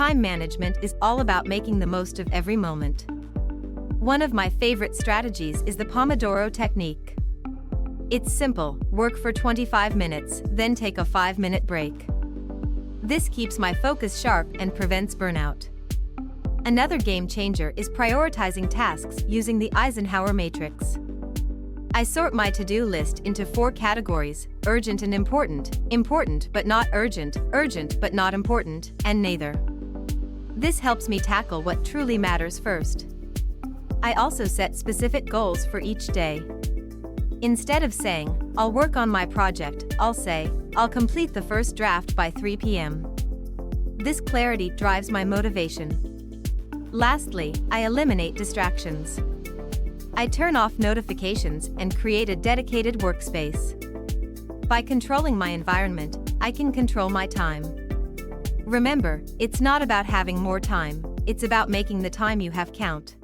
time management is all about making the most of every moment. One of my favorite strategies is the Pomodoro Technique. It's simple: work for 25 minutes, then take a 5-minute break. This keeps my focus sharp and prevents burnout. Another game changer is prioritizing tasks using the Eisenhower Matrix. I sort my to-do list into 4 categories: urgent and important, important but not urgent, urgent but not important, and neither. This helps me tackle what truly matters first. I also set specific goals for each day. Instead of saying, "I'll work on my project," I'll say, "I'll complete the first draft by 3 p.m. This clarity drives my motivation. Lastly, I eliminate distractions. I turn off notifications and create a dedicated workspace. By controlling my environment, I can control my time. Remember, it's not about having more time, it's about making the time you have count.